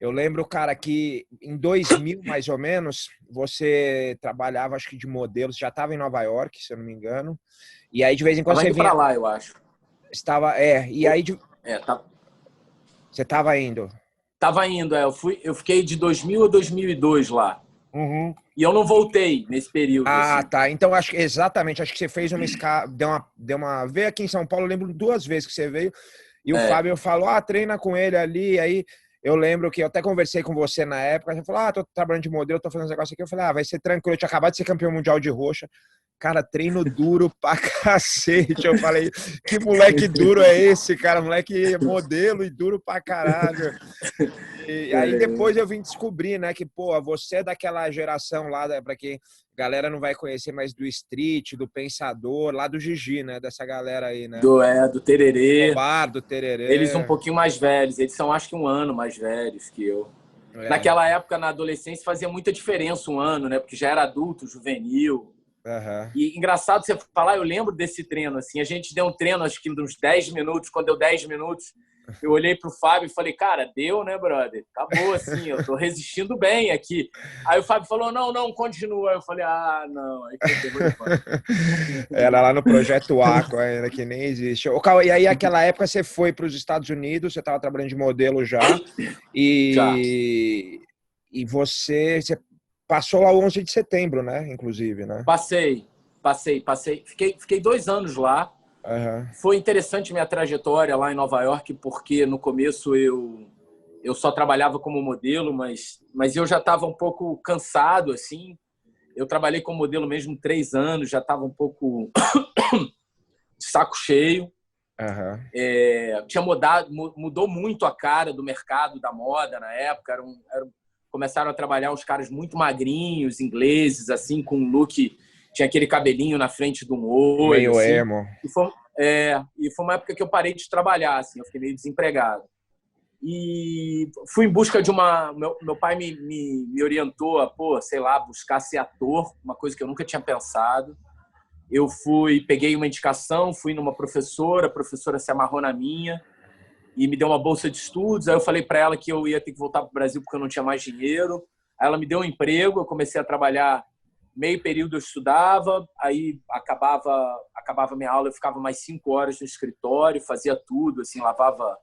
Eu lembro, cara, que em 2000, mais ou menos, você trabalhava, acho que de modelo, você já estava em Nova York, se eu não me engano. E aí, de vez em quando, Tava você indo pra vinha. lá, eu acho. Estava. É, e aí É, você estava indo. tava indo, eu fiquei de 2000 a 2002 lá. Uhum. E eu não voltei nesse período, Ah, assim. tá. Então, acho que exatamente, acho que você fez uma escala, deu uma. Veio aqui em São Paulo, eu lembro 2 vezes que você veio, e o É, Fábio falou: ah, treina com ele ali. Aí eu lembro que eu até conversei com você na época, você falou: ah, tô trabalhando de modelo, tô fazendo um negócio aqui. Eu falei: ah, vai ser tranquilo, eu tinha acabado de ser campeão mundial de roxa. Cara, treino duro pra cacete. Eu falei, que moleque duro é esse, cara? Moleque modelo e duro pra caralho. E aí depois eu vim descobrir, né, que, pô, você é daquela geração lá, pra quem a galera não vai conhecer mais do Street, do Pensador, lá do Gigi, né, dessa galera aí, né? do Tererê. Escobar, do Eles um Tererê. pouquinho mais velhos. Eles são, acho que um ano mais velhos que eu. É, Naquela época, na adolescência, fazia muita diferença um ano, né? Porque já era adulto, juvenil. aham. E engraçado você falar, eu lembro desse treino, assim, a gente deu um treino, acho que uns 10 minutos, quando deu 10 minutos, eu olhei pro Fábio e falei, cara, deu, né, brother? Acabou, assim, eu tô resistindo bem aqui. Aí o Fábio falou, não, não, continua. Eu falei, ah, não, aí foi derrotado. Era lá no Projeto Aqua, ainda que nem existe. Ô, Cauã, e aí, aquela época, você foi para os Estados Unidos, você estava trabalhando de modelo já, Já, e você passou lá o 11 de setembro, né? Inclusive, né? passei. Fiquei 2 anos lá. Aham. Foi interessante minha trajetória lá em Nova York, porque no começo eu só trabalhava como modelo, mas eu já estava um pouco cansado, assim. Eu trabalhei como modelo mesmo 3 anos, já estava um pouco de saco cheio. Aham. Tinha mudou muito a cara do mercado da moda na época. Começaram a trabalhar uns caras muito magrinhos, ingleses, assim, com um look, tinha aquele cabelinho na frente de um olho, Meio assim. emo. E foi uma época que eu parei de trabalhar, assim, eu fiquei meio desempregado. E fui em busca de uma. Meu pai me orientou a, pô, sei lá, buscar ser ator, uma coisa que eu nunca tinha pensado. Peguei uma indicação, fui numa professora, a professora se amarrou na minha e me deu uma bolsa de estudos. Aí eu falei para ela que eu ia ter que voltar para o Brasil porque eu não tinha mais dinheiro. Aí ela me deu um emprego, eu comecei a trabalhar meio período, eu estudava, aí acabava minha aula, eu ficava mais 5 horas no escritório, fazia tudo, assim, lavava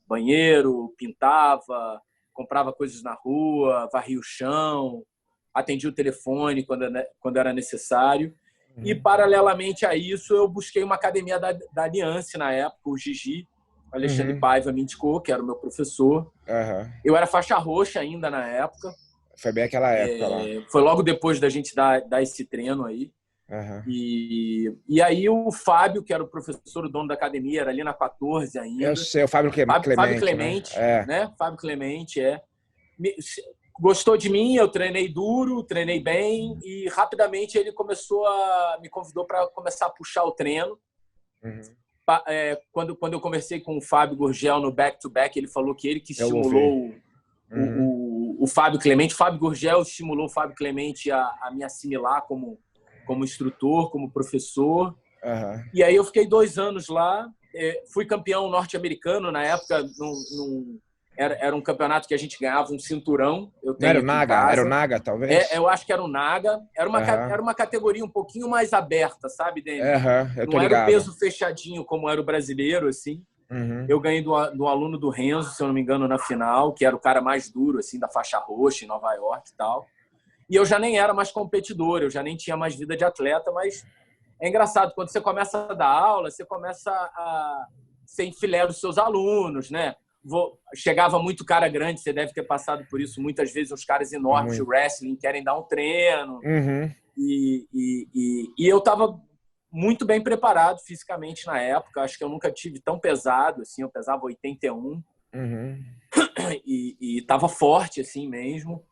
banheiro, pintava, comprava coisas na rua, varria o chão, atendia o telefone quando era necessário. E, Uhum. paralelamente a isso, eu busquei uma academia da Aliança na época, o Gigi, Alexandre Uhum. Paiva me indicou, que era o meu professor. Aham. Eu era faixa roxa ainda na época. Foi bem aquela época lá. Foi logo depois da gente dar esse treino aí. Aham. E aí o Fábio, que era o professor, o dono da academia, era ali na 14 Eu ainda. sei, o Fábio Fábio Clemente, né? Clemente, É. né? Fábio Clemente, Me- Gostou de mim, eu treinei duro, treinei bem e rapidamente ele me convidou para começar a puxar o treino. Uhum. Quando eu conversei com o Fábio Gurgel no back-to-back, ele falou que ele que Eu ouvi. estimulou Uhum. o Fábio Clemente. O Fábio Gurgel estimulou o Fábio Clemente a me assimilar como instrutor, como professor. Aham. E aí eu fiquei 2 anos lá. Fui campeão norte-americano na época. Era um campeonato que a gente ganhava um cinturão. Eu Não era tenho o aqui em Naga? Era o casa. Naga, talvez? Eu acho que era o Naga. Era Aham. uma categoria um pouquinho mais aberta, sabe, Denis? Aham, eu tô Não era o ligado. peso fechadinho como era o brasileiro, assim. Uhum. Eu ganhei do aluno do Renzo, se eu não me engano, na final, que era o cara mais duro, assim, da faixa roxa em Nova York e tal. E eu já nem era mais competidor, eu já nem tinha mais vida de atleta, mas é engraçado, quando você começa a dar aula, você começa a ser enfileiro dos seus alunos, né? Chegava muito cara grande, você deve ter passado por isso muitas vezes, uns caras enormes de Muito. wrestling querem dar um treino. Uhum. E eu estava muito bem preparado fisicamente na época. Acho que eu nunca tive tão pesado, assim, eu pesava 81 Uhum. e estava forte assim mesmo.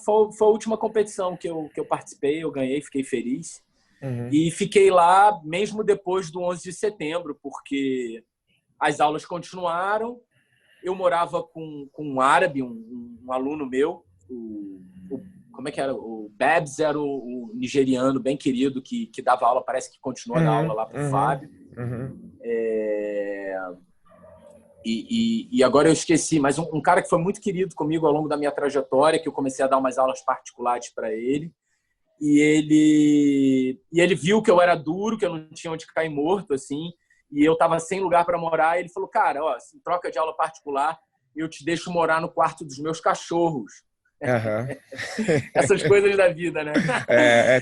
Foi a última competição que eu participei, eu ganhei, fiquei feliz. Uhum. E fiquei lá mesmo depois do 11 de setembro, porque as aulas continuaram. Eu morava com um árabe, um aluno meu, como é que era? O Babs era o nigeriano bem querido que dava aula, parece que continua a dar aula Uhum. lá para o Uhum. Fábio. Uhum. É, E agora eu esqueci, mas um cara que foi muito querido comigo ao longo da minha trajetória, que eu comecei a dar umas aulas particulares para ele, e ele viu que eu era duro, que eu não tinha onde cair morto, assim, e eu estava sem lugar para morar, e ele falou, cara, ó, em troca de aula particular, eu te deixo morar no quarto dos meus cachorros. Aham. Essas coisas da vida, né?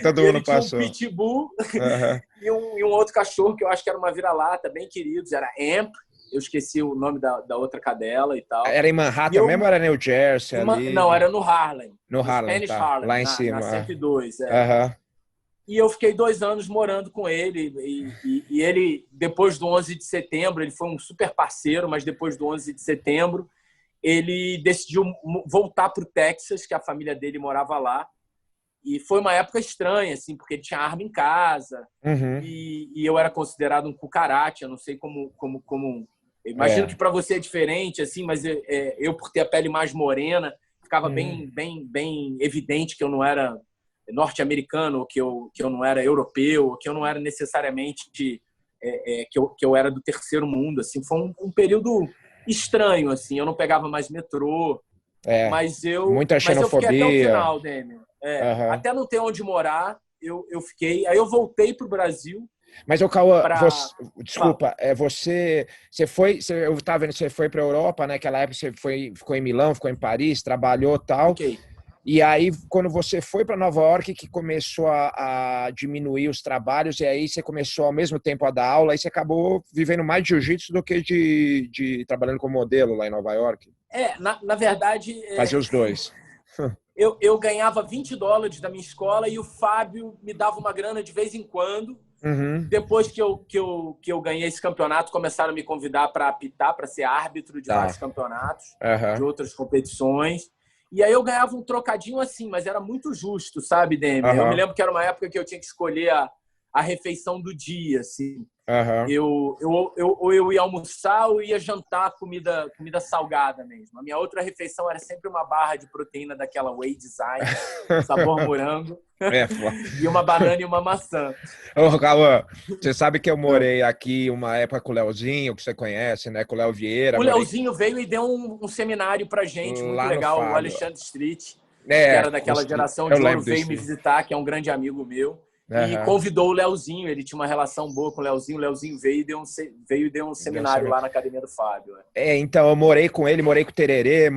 Todo E ele mundo tinha um passou. pitbull Aham. e um outro cachorro que eu acho que era uma vira-lata, bem queridos, era Amp, eu esqueci o nome da outra cadela e tal. Era em E Manhattan eu, mesmo ou era New Jersey ali? não, era no Harlem, No no Harlem, Spanish tá. Harlem, Lá em na cima. 102. Aham. E eu fiquei 2 anos morando com ele. E ele, depois do 11 de setembro, ele foi um super parceiro, mas depois do 11 de setembro, ele decidiu voltar para o Texas, que a família dele morava lá. E foi uma época estranha, assim, porque ele tinha arma em casa. Uhum. E eu era considerado um cucaracha, eu não sei como. Imagino que para você é diferente, assim, mas eu, por ter a pele mais morena, ficava bem evidente que eu não era norte-americano, que eu não era europeu, que eu não era necessariamente que eu era do terceiro mundo. Assim, foi um período estranho, assim. Eu não pegava mais metrô, mas Muita eu fiquei até o xenofobia. final, Demian. Aham. Até não ter onde morar, eu fiquei. Aí eu voltei para o Brasil Mas, o Cauã, para... desculpa, você foi, eu estava vendo, você foi para a Europa, né? Naquela época você ficou em Milão, ficou em Paris, trabalhou e tal. Fiquei. E aí, quando você foi para Nova York, que começou a diminuir os trabalhos, e aí você começou ao mesmo tempo a dar aula, aí você acabou vivendo mais de jiu-jitsu do que de trabalhando como modelo lá em Nova York. Na verdade, Fazia os dois. eu ganhava $20 da minha escola e o Fábio me dava uma grana de vez em quando. Uhum. Depois que eu ganhei esse campeonato, começaram a me convidar para apitar, para ser árbitro de vários campeonatos, de outras competições. E aí eu ganhava um trocadinho assim, mas era muito justo, sabe, Demi? Eu me lembro que era uma época que eu tinha que escolher a refeição do dia, assim. Eu ia almoçar ou ia jantar comida salgada mesmo. A minha outra refeição era sempre uma barra de proteína daquela Whey Design, sabor morango, e uma banana e uma maçã. Ô, Cauã, você sabe que eu morei aqui uma época com o Leozinho, que você conhece, né? Com o Léo Vieira. O Leozinho veio e deu um seminário pra gente, muito lá no legal. O Fábio. Alexandre Street, que era daquela geração eu de ouro, lembro veio disso. me visitar, que é um grande amigo meu. E convidou o Leozinho, ele tinha uma relação boa com o Leozinho veio e deu um seminário lá na academia do Fábio. Então, eu morei com ele, morei com o Tererê,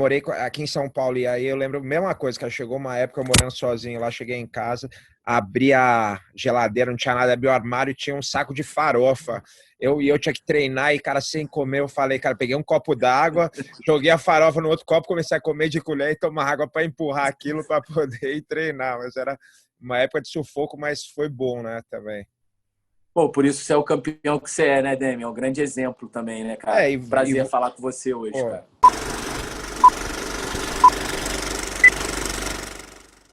aqui em São Paulo, e aí eu lembro a mesma coisa, que chegou uma época eu morando sozinho lá, cheguei em casa, abri a geladeira, não tinha nada, abri o armário e tinha um saco de farofa. Eu tinha que treinar e, cara, sem comer, eu falei, cara, peguei um copo d'água, joguei a farofa no outro copo, comecei a comer de colher e tomar água para empurrar aquilo para poder ir treinar, mas era uma época de sufoco, mas foi bom, né, também. Pô, por isso você é o campeão que você é, né, Demi? É um grande exemplo também, né, cara? Prazer falar com você hoje, cara.